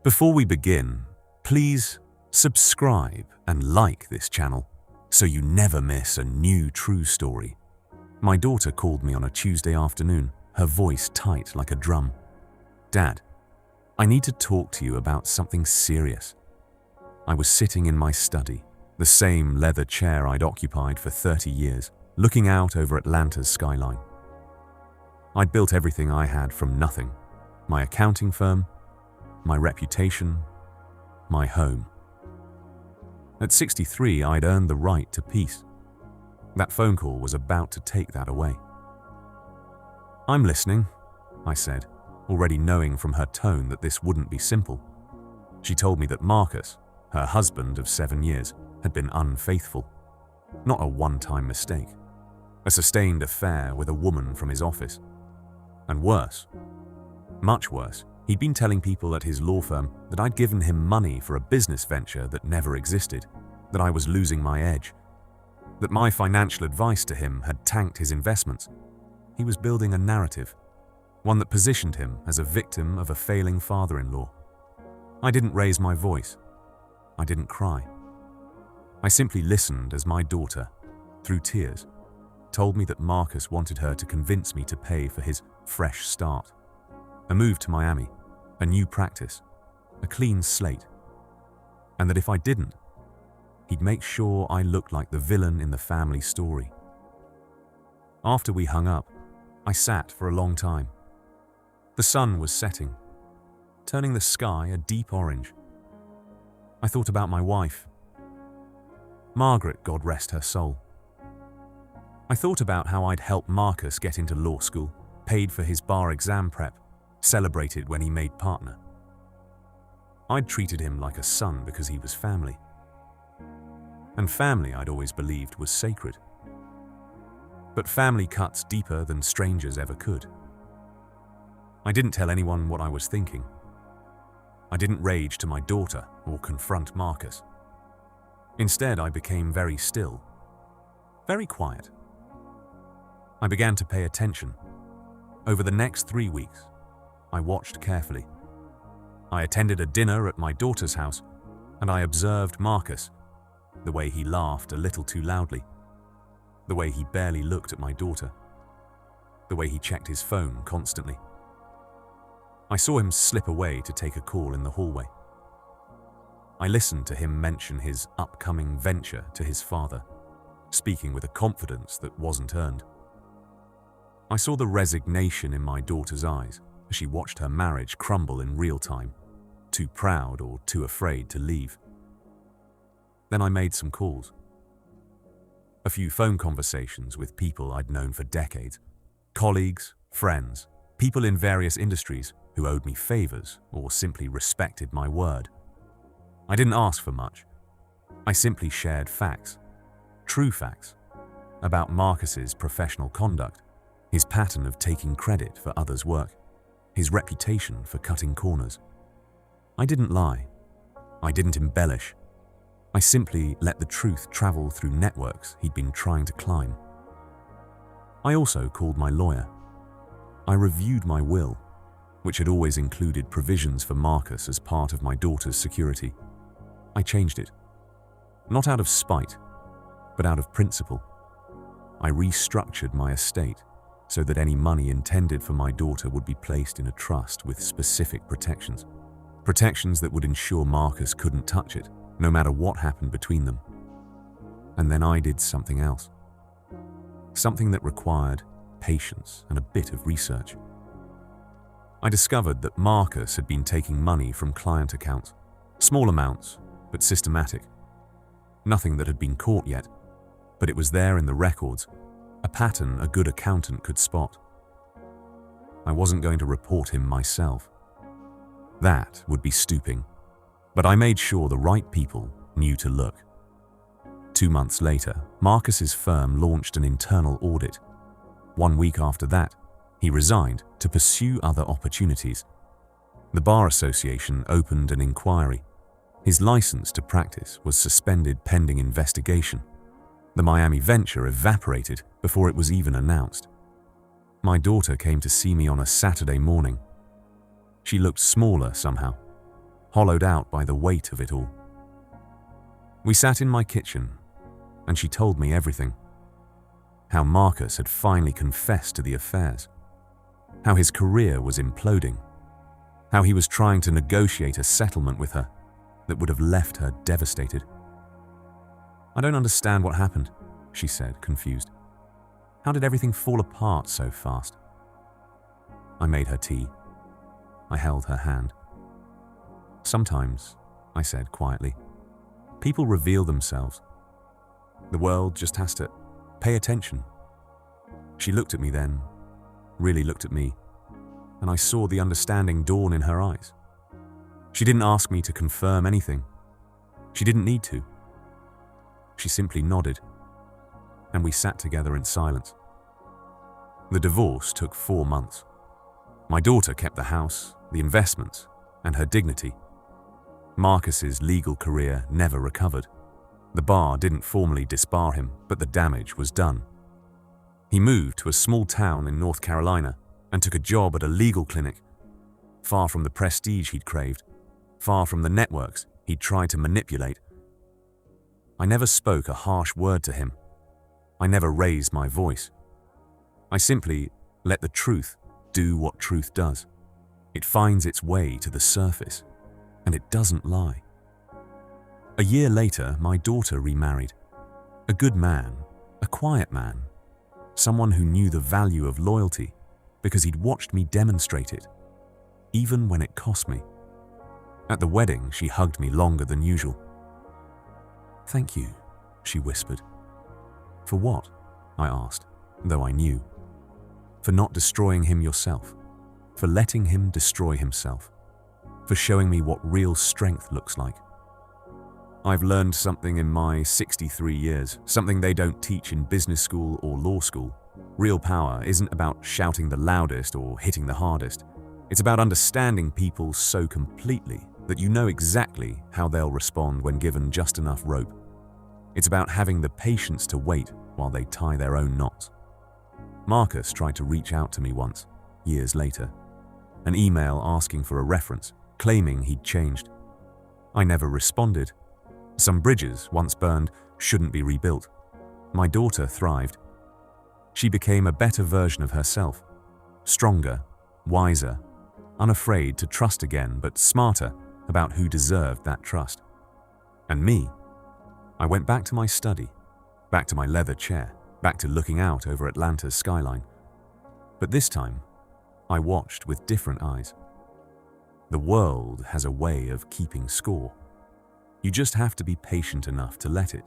Before we begin, please subscribe and like this channel so you never miss a new true story. My daughter called me on a Tuesday afternoon, her voice tight like a drum. "Dad, I need to talk to you about something serious." I was sitting in my study, the same leather chair I'd occupied for 30 years, looking out over Atlanta's skyline. I'd built everything I had from nothing: my accounting firm, my reputation, my home. At 63, I'd earned the right to peace. That phone call was about to take that away. "I'm listening," I said, already knowing from her tone that this wouldn't be simple. She told me that Marcus, her husband of 7 years, had been unfaithful. Not a one-time mistake. A sustained affair with a woman from his office. And worse, much worse, he'd been telling people at his law firm that I'd given him money for a business venture that never existed, that I was losing my edge, that my financial advice to him had tanked his investments. He was building a narrative, one that positioned him as a victim of a failing father-in-law. I didn't raise my voice. I didn't cry. I simply listened as my daughter, through tears, told me that Marcus wanted her to convince me to pay for his fresh start. A move to Miami, a new practice, a clean slate. And that if I didn't, he'd make sure I looked like the villain in the family story. After we hung up, I sat for a long time. The sun was setting, turning the sky a deep orange. I thought about my wife, Margaret, God rest her soul. I thought about how I'd helped Marcus get into law school, paid for his bar exam prep, celebrated when he made partner. I'd treated him like a son because he was family. And family, I'd always believed, was sacred. But family cuts deeper than strangers ever could. I didn't tell anyone what I was thinking. I didn't rage to my daughter or confront Marcus. Instead, I became very still, very quiet. I began to pay attention. Over the next 3 weeks, I watched carefully. I attended a dinner at my daughter's house, and I observed Marcus, the way he laughed a little too loudly, the way he barely looked at my daughter, the way he checked his phone constantly. I saw him slip away to take a call in the hallway. I listened to him mention his upcoming venture to his father, speaking with a confidence that wasn't earned. I saw the resignation in my daughter's eyes as she watched her marriage crumble in real time, too proud or too afraid to leave. Then I made some calls. A few phone conversations with people I'd known for decades, colleagues, friends, people in various industries who owed me favors or simply respected my word. I didn't ask for much. I simply shared facts, true facts, about Marcus's professional conduct, his pattern of taking credit for others' work, his reputation for cutting corners. I didn't lie. I didn't embellish. I simply let the truth travel through networks he'd been trying to climb. I also called my lawyer. I reviewed my will, which had always included provisions for Marcus as part of my daughter's security. I changed it. Not out of spite, but out of principle. I restructured my estate so that any money intended for my daughter would be placed in a trust with specific protections. Protections that would ensure Marcus couldn't touch it, no matter what happened between them. And then I did something else. Something that required patience and a bit of research. I discovered that Marcus had been taking money from client accounts. Small amounts, but systematic. Nothing that had been caught yet, but it was there in the records, a pattern a good accountant could spot. I wasn't going to report him myself. That would be stooping, but I made sure the right people knew to look. 2 months later, Marcus's firm launched an internal audit. 1 week after that, he resigned to pursue other opportunities. The Bar Association opened an inquiry. His license to practice was suspended pending investigation. The Miami venture evaporated before it was even announced. My daughter came to see me on a Saturday morning. She looked smaller somehow, hollowed out by the weight of it all. We sat in my kitchen, and she told me everything. How Marcus had finally confessed to the affairs. How his career was imploding. How he was trying to negotiate a settlement with her that would have left her devastated. "I don't understand what happened," she said, confused. "How did everything fall apart so fast?" I made her tea. I held her hand. "Sometimes," I said quietly, "people reveal themselves. The world just has to pay attention." She looked at me then, really looked at me, and I saw the understanding dawn in her eyes. She didn't ask me to confirm anything. She didn't need to. She simply nodded, and we sat together in silence. The divorce took 4 months. My daughter kept the house, the investments, and her dignity. Marcus's legal career never recovered. The bar didn't formally disbar him, but the damage was done. He moved to a small town in North Carolina and took a job at a legal clinic, far from the prestige he'd craved, far from the networks he'd tried to manipulate. I never spoke a harsh word to him. I never raised my voice. I simply let the truth do what truth does. It finds its way to the surface, and it doesn't lie. A year later, my daughter remarried. A good man, a quiet man, someone who knew the value of loyalty because he'd watched me demonstrate it, even when it cost me. At the wedding, she hugged me longer than usual. "Thank you," she whispered. "For what?" I asked, though I knew. "For not destroying him yourself, for letting him destroy himself, for showing me what real strength looks like. I've learned something in my 63 years, something they don't teach in business school or law school. Real power isn't about shouting the loudest or hitting the hardest. It's about understanding people so completely that you know exactly how they'll respond when given just enough rope. It's about having the patience to wait while they tie their own knots." Marcus tried to reach out to me once, years later. An email asking for a reference, claiming he'd changed. I never responded. Some bridges, once burned, shouldn't be rebuilt. My daughter thrived. She became a better version of herself, stronger, wiser, unafraid to trust again, but smarter about who deserved that trust. And me, I went back to my study, back to my leather chair, back to looking out over Atlanta's skyline. But this time, I watched with different eyes. The world has a way of keeping score. You just have to be patient enough to let it.